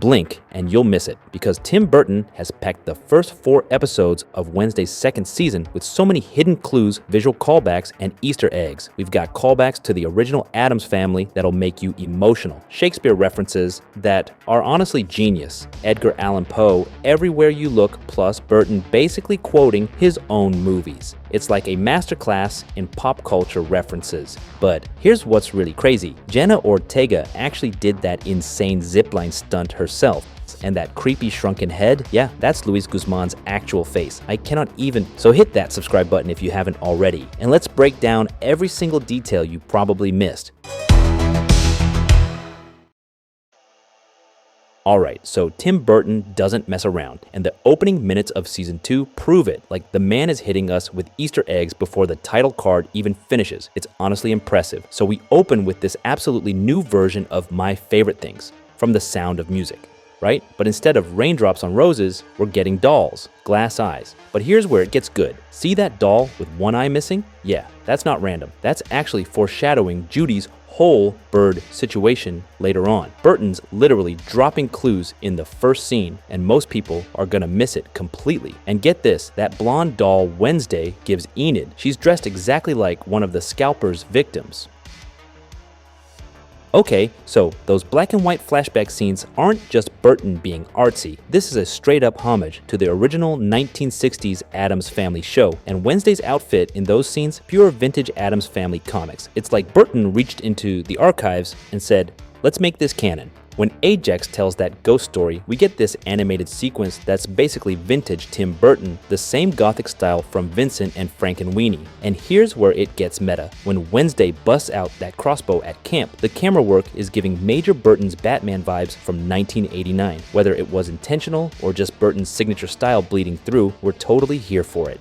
blink and you'll miss it, because Tim Burton has packed the first 4 episodes of Wednesday's second season with so many hidden clues, visual callbacks, and Easter eggs. We've got callbacks to the original Addams Family that'll make you emotional, Shakespeare references that are honestly genius, Edgar Allan Poe everywhere you look, plus Burton basically quoting his own movies. It's like a masterclass in pop culture references. But here's what's really crazy. Jenna Ortega actually did that insane zipline stunt herself. And that creepy shrunken head, yeah, that's Luis Guzman's actual face. I cannot even. So hit that subscribe button if you haven't already. And let's break down every single detail you probably missed. Alright, so Tim Burton doesn't mess around, and the opening minutes of season 2 prove it. Like, the man is hitting us with Easter eggs before the title card even finishes. It's honestly impressive. So we open with this absolutely new version of my favorite things, from The Sound of Music, right? But instead of raindrops on roses, we're getting dolls, glass eyes. But here's where it gets good. See that doll with one eye missing? Yeah, that's not random. That's actually foreshadowing Judy's whole bird situation later on. Burton's literally dropping clues in the first scene, and most people are gonna miss it completely. And get this, that blonde doll Wednesday gives Enid. She's dressed exactly like one of the scalper's victims. Okay, so those black and white flashback scenes aren't just Burton being artsy. This is a straight-up homage to the original 1960s Addams Family show, and Wednesday's outfit in those scenes, pure vintage Addams Family comics. It's like Burton reached into the archives and said, let's make this canon. When Ajax tells that ghost story, we get this animated sequence that's basically vintage Tim Burton, the same gothic style from Vincent and Frankenweenie. And here's where it gets meta. When Wednesday busts out that crossbow at camp, the camera work is giving Major Burton's Batman vibes from 1989. Whether it was intentional or just Burton's signature style bleeding through, we're totally here for it.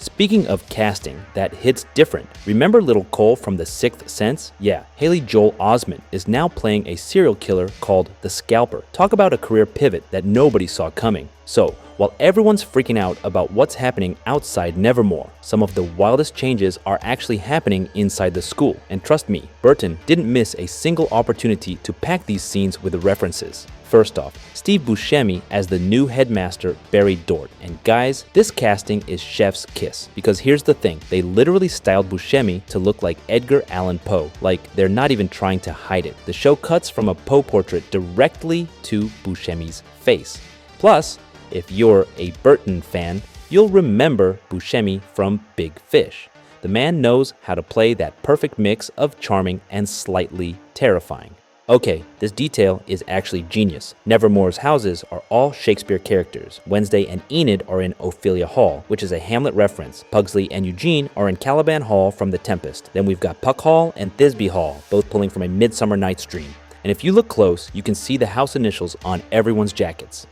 Speaking of casting, that hits different. Remember little Cole from The Sixth Sense? Yeah, Haley Joel Osment is now playing a serial killer called the Scalper. Talk about a career pivot that nobody saw coming. So, while everyone's freaking out about what's happening outside Nevermore, some of the wildest changes are actually happening inside the school. And trust me, Burton didn't miss a single opportunity to pack these scenes with references. First off, Steve Buscemi as the new headmaster, Barry Dort. And guys, this casting is chef's kiss. Because here's the thing, they literally styled Buscemi to look like Edgar Allan Poe. Like, they're not even trying to hide it. The show cuts from a Poe portrait directly to Buscemi's face. Plus, if you're a Burton fan, you'll remember Buscemi from Big Fish. The man knows how to play that perfect mix of charming and slightly terrifying. Okay, this detail is actually genius. Nevermore's houses are all Shakespeare characters. Wednesday and Enid are in Ophelia Hall, which is a Hamlet reference. Pugsley and Eugene are in Caliban Hall from The Tempest. Then we've got Puck Hall and Thisbe Hall, both pulling from A Midsummer Night's Dream. And if you look close, you can see the house initials on everyone's jackets.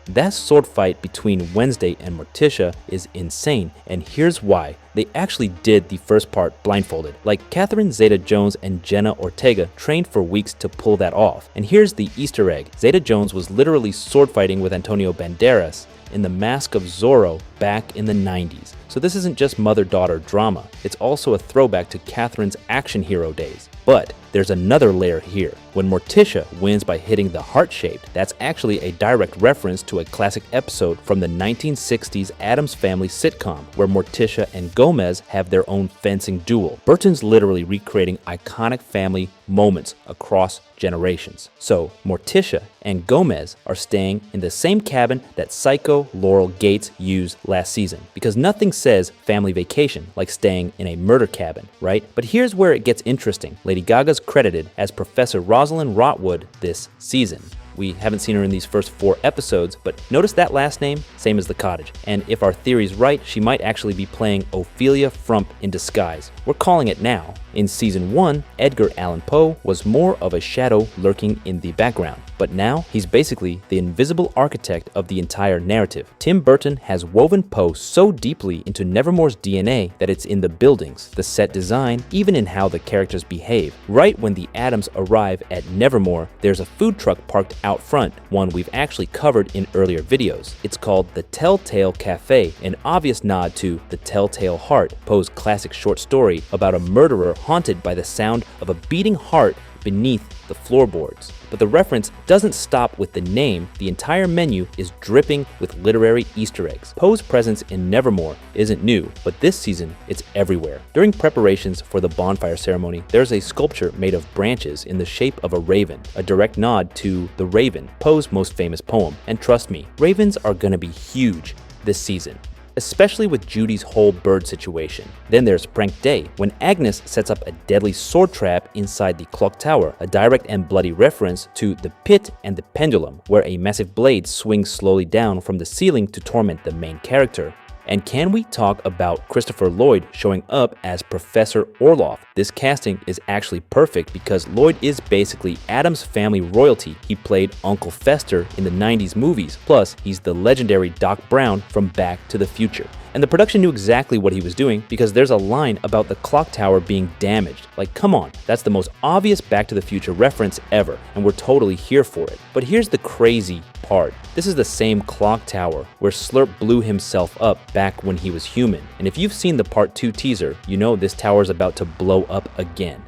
That sword fight between Wednesday and Morticia is insane, and here's why. They actually did the first part blindfolded. Like, Catherine Zeta-Jones and Jenna Ortega trained for weeks to pull that off. And here's the Easter egg. Zeta-Jones was literally sword fighting with Antonio Banderas in The Mask of Zorro back in the 90s. So this isn't just mother-daughter drama. It's also a throwback to Catherine's action hero days. But there's another layer here. When Morticia wins by hitting the heart-shaped, that's actually a direct reference to a classic episode from the 1960s Addams Family sitcom, where Morticia and Gomez have their own fencing duel. Burton's literally recreating iconic family moments across generations. So Morticia and Gomez are staying in the same cabin that Psycho Laurel Gates used last season, because nothing says family vacation like staying in a murder cabin, right? But here's where it gets interesting. Lady Gaga's credited as Professor Rosalind Rotwood this season. We haven't seen her in these first 4 episodes, but notice that last name, same as the cottage. And if our theory's right, she might actually be playing Ophelia Frump in disguise. We're calling it now. In season 1, Edgar Allan Poe was more of a shadow lurking in the background. but now he's basically the invisible architect of the entire narrative. Tim Burton has woven Poe so deeply into Nevermore's DNA that it's in the buildings, the set design, even in how the characters behave. Right when the Addams arrive at Nevermore, there's a food truck parked out front, one we've actually covered in earlier videos. It's called the Telltale Cafe, an obvious nod to The Telltale Heart, Poe's classic short story about a murderer haunted by the sound of a beating heart beneath the floorboards. But the reference doesn't stop with the name. The entire menu is dripping with literary Easter eggs. Poe's presence in Nevermore isn't new, but this season it's everywhere. During preparations for the bonfire ceremony, there's a sculpture made of branches in the shape of a raven, a direct nod to The Raven, Poe's most famous poem. And trust me, ravens are gonna be huge this season, especially with Judy's whole bird situation. Then there's Prank Day, when Agnes sets up a deadly sword trap inside the clock tower, a direct and bloody reference to The Pit and the Pendulum, where a massive blade swings slowly down from the ceiling to torment the main character. And can we talk about Christopher Lloyd showing up as Professor Orloff? This casting is actually perfect because Lloyd is basically Addams Family royalty. He played Uncle Fester in the 90s movies, plus he's the legendary Doc Brown from Back to the Future. And the production knew exactly what he was doing because there's a line about the clock tower being damaged. Like, come on, that's the most obvious Back to the Future reference ever, and we're totally here for it. But here's the crazy part. This is the same clock tower where Slurp blew himself up back when he was human. And if you've seen the Part 2 teaser, you know this tower is about to blow up again.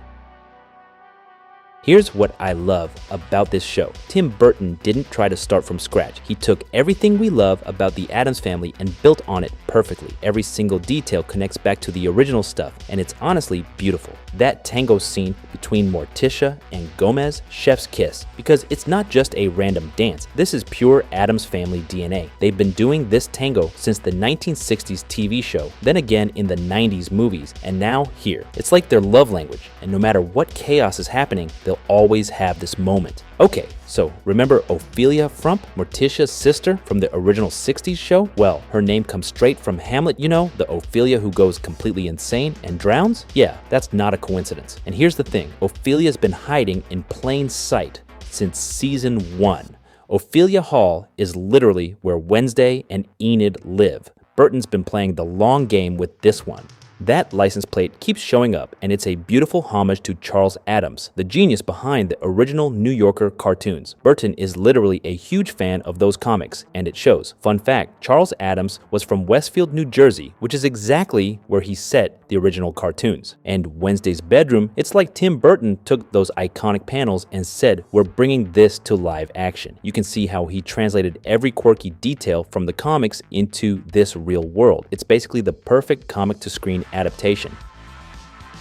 Here's what I love about this show. Tim Burton didn't try to start from scratch. He took everything we love about the Addams Family and built on it perfectly. Every single detail connects back to the original stuff, and it's honestly beautiful. That tango scene between Morticia and Gomez, chef's kiss, because it's not just a random dance. This is pure Addams Family DNA. They've been doing this tango since the 1960s TV show, then again in the 90s movies, and now here. It's like their love language, and no matter what chaos is happening, they'll always have this moment. Okay, so remember Ophelia Frump, Morticia's sister from the original 60s show? Well, her name comes straight from Hamlet, you know, the Ophelia who goes completely insane and drowns? Yeah, that's not a coincidence. And here's the thing, Ophelia's been hiding in plain sight since season 1. Ophelia Hall is literally where Wednesday and Enid live. Burton's been playing the long game with this one. That license plate keeps showing up, and it's a beautiful homage to Charles Addams, the genius behind the original New Yorker cartoons. Burton is literally a huge fan of those comics, and it shows. Fun fact, Charles Addams was from Westfield, New Jersey, which is exactly where he set the original cartoons. And Wednesday's bedroom, it's like Tim Burton took those iconic panels and said, we're bringing this to live action. You can see how he translated every quirky detail from the comics into this real world. It's basically the perfect comic-to-screen adaptation.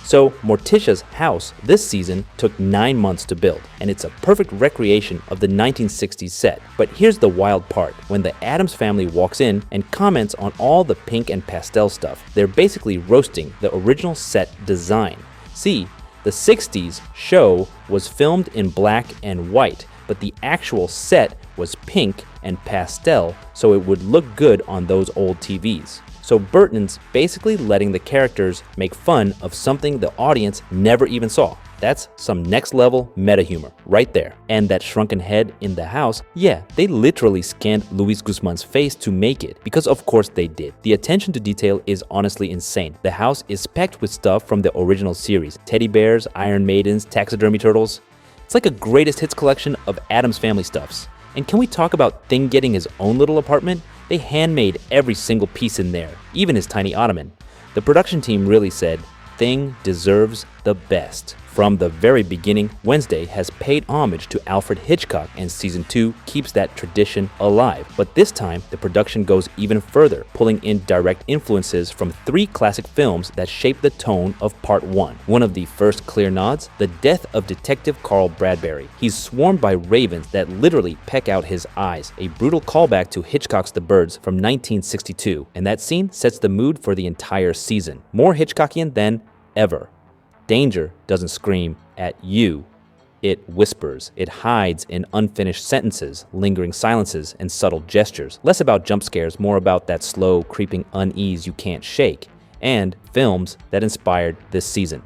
So Morticia's house this season took 9 months to build, and it's a perfect recreation of the 1960s set. But here's the wild part. When the Addams Family walks in and comments on all the pink and pastel stuff, they're basically roasting the original set design. See, the 60s show was filmed in black and white, but the actual set was pink and pastel, so it would look good on those old TVs. So Burton's basically letting the characters make fun of something the audience never even saw. That's some next level meta humor right there. And that shrunken head in the house, yeah, they literally scanned Luis Guzman's face to make it, because of course they did. The attention to detail is honestly insane. The house is packed with stuff from the original series. Teddy bears, Iron Maidens, taxidermy turtles. It's like a greatest hits collection of Addams Family stuffs. And can we talk about Thing getting his own little apartment? They handmade every single piece in there, even his tiny ottoman. The production team really said, Thing deserves the best. From the very beginning, Wednesday has paid homage to Alfred Hitchcock, and season 2 keeps that tradition alive. But this time, the production goes even further, pulling in direct influences from 3 classic films that shaped the tone of part 1. One of the first clear nods, the death of Detective Carl Bradbury. He's swarmed by ravens that literally peck out his eyes, a brutal callback to Hitchcock's The Birds from 1962. And that scene sets the mood for the entire season. More Hitchcockian than ever. Danger doesn't scream at you, it whispers. It hides in unfinished sentences, lingering silences, and subtle gestures. Less about jump scares, more about that slow, creeping unease you can't shake. And films that inspired this season.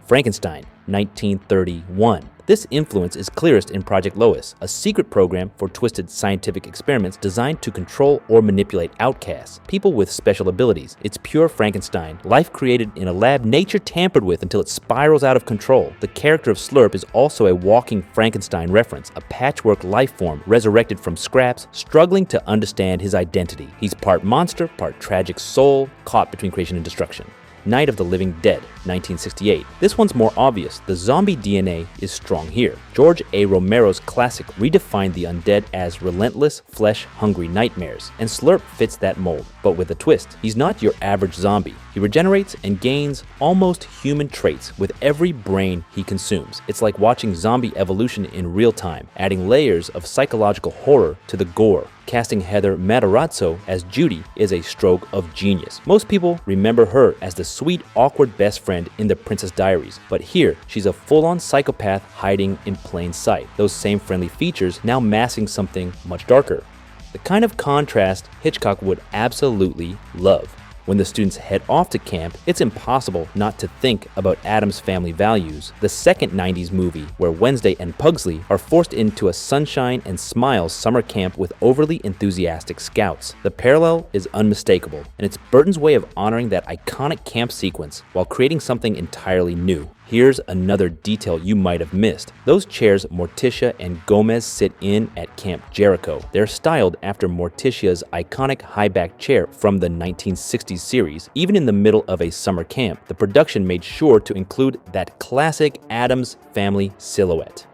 Frankenstein, 1931. This influence is clearest in Project Lois, a secret program for twisted scientific experiments designed to control or manipulate outcasts, people with special abilities. It's pure Frankenstein, life created in a lab nature tampered with until it spirals out of control. The character of Slurp is also a walking Frankenstein reference, a patchwork life form resurrected from scraps, struggling to understand his identity. He's part monster, part tragic soul, caught between creation and destruction. Night of the Living Dead, 1968. This one's more obvious. The zombie DNA is strong here. George A. Romero's classic redefined the undead as relentless, flesh-hungry nightmares, and Slurp fits that mold, but with a twist. He's not your average zombie. He regenerates and gains almost human traits with every brain he consumes. It's like watching zombie evolution in real time, adding layers of psychological horror to the gore. Casting Heather Matarazzo as Judy is a stroke of genius. Most people remember her as the sweet, awkward best friend in The Princess Diaries, but here she's a full-on psychopath hiding in plain sight. Those same friendly features now masking something much darker. The kind of contrast Hitchcock would absolutely love. When the students head off to camp, it's impossible not to think about Addams Family values, the second 90s movie where Wednesday and Pugsley are forced into a sunshine and smiles summer camp with overly enthusiastic scouts. The parallel is unmistakable, and it's Burton's way of honoring that iconic camp sequence while creating something entirely new. Here's another detail you might have missed. Those chairs Morticia and Gomez sit in at Camp Jericho. They're styled after Morticia's iconic high-back chair from the 1960s series. Even in the middle of a summer camp, the production made sure to include that classic Addams Family silhouette.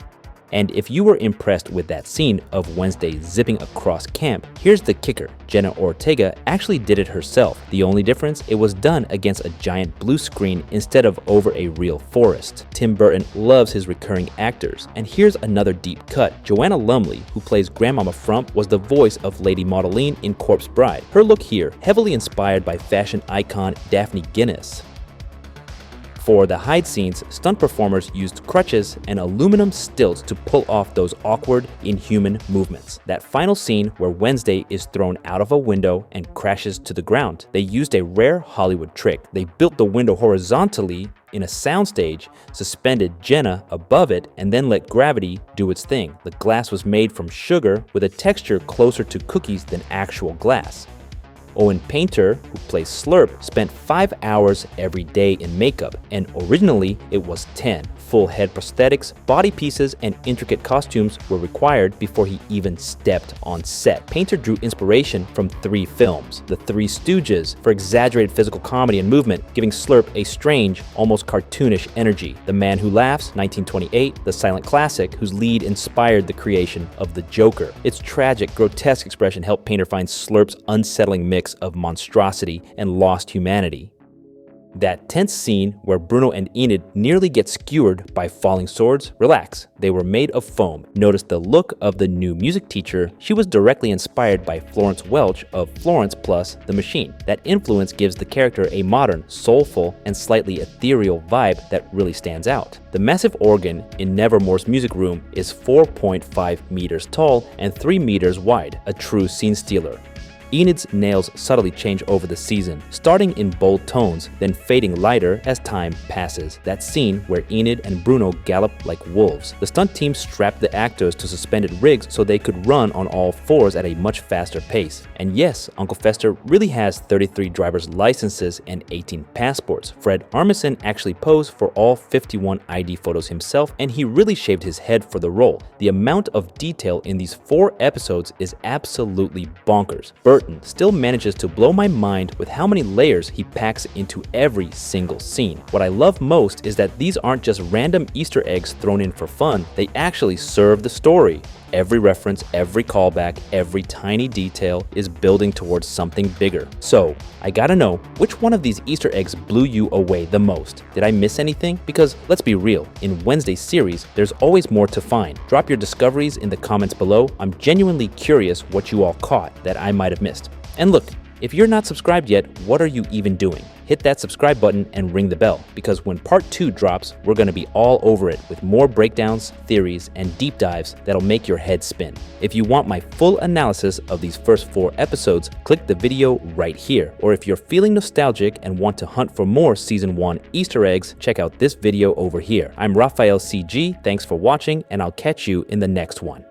And if you were impressed with that scene of Wednesday zipping across camp, here's the kicker. Jenna Ortega actually did it herself. The only difference, it was done against a giant blue screen instead of over a real forest. Tim Burton loves his recurring actors. And here's another deep cut. Joanna Lumley, who plays Grandmama Frump, was the voice of Lady Maudeline in Corpse Bride. Her look here, heavily inspired by fashion icon Daphne Guinness. For the hide scenes, stunt performers used crutches and aluminum stilts to pull off those awkward, inhuman movements. That final scene where Wednesday is thrown out of a window and crashes to the ground, they used a rare Hollywood trick. They built the window horizontally in a soundstage, suspended Jenna above it, and then let gravity do its thing. The glass was made from sugar with a texture closer to cookies than actual glass. Owen Painter, who plays Slurp, spent 5 hours every day in makeup, and originally it was 10. Full head prosthetics, body pieces, and intricate costumes were required before he even stepped on set. Painter drew inspiration from 3 films, The Three Stooges, for exaggerated physical comedy and movement, giving Slurp a strange, almost cartoonish energy. The Man Who Laughs, 1928, the silent classic whose lead inspired the creation of the Joker. Its tragic, grotesque expression helped Painter find Slurp's unsettling mix of monstrosity and lost humanity. That tense scene where Bruno and Enid nearly get skewered by falling swords, relax, they were made of foam. Notice the look of the new music teacher. She was directly inspired by Florence Welch of Florence plus The Machine. That influence gives the character a modern, soulful, and slightly ethereal vibe that really stands out. The massive organ in Nevermore's music room is 4.5 meters tall and 3 meters wide, a true scene stealer. Enid's nails subtly change over the season, starting in bold tones, then fading lighter as time passes. That scene where Enid and Bruno gallop like wolves. The stunt team strapped the actors to suspended rigs so they could run on all fours at a much faster pace. And yes, Uncle Fester really has 33 driver's licenses and 18 passports. Fred Armisen actually posed for all 51 ID photos himself, and he really shaved his head for the role. The amount of detail in these 4 episodes is absolutely bonkers. Burton still manages to blow my mind with how many layers he packs into every single scene. What I love most is that these aren't just random Easter eggs thrown in for fun, they actually serve the story. Every reference, every callback, every tiny detail is building towards something bigger. So, I gotta know, which one of these Easter eggs blew you away the most? Did I miss anything? Because let's be real, in Wednesday's series, there's always more to find. Drop your discoveries in the comments below. I'm genuinely curious what you all caught that I might have missed. And look, if you're not subscribed yet, what are you even doing? hit that subscribe button and ring the bell, because when part 2 drops, we're going to be all over it with more breakdowns, theories, and deep dives that'll make your head spin. If you want my full analysis of these first 4 episodes, click the video right here. Or if you're feeling nostalgic and want to hunt for more Season 1 Easter eggs, check out this video over here. I'm Raphael CG, thanks for watching, and I'll catch you in the next one.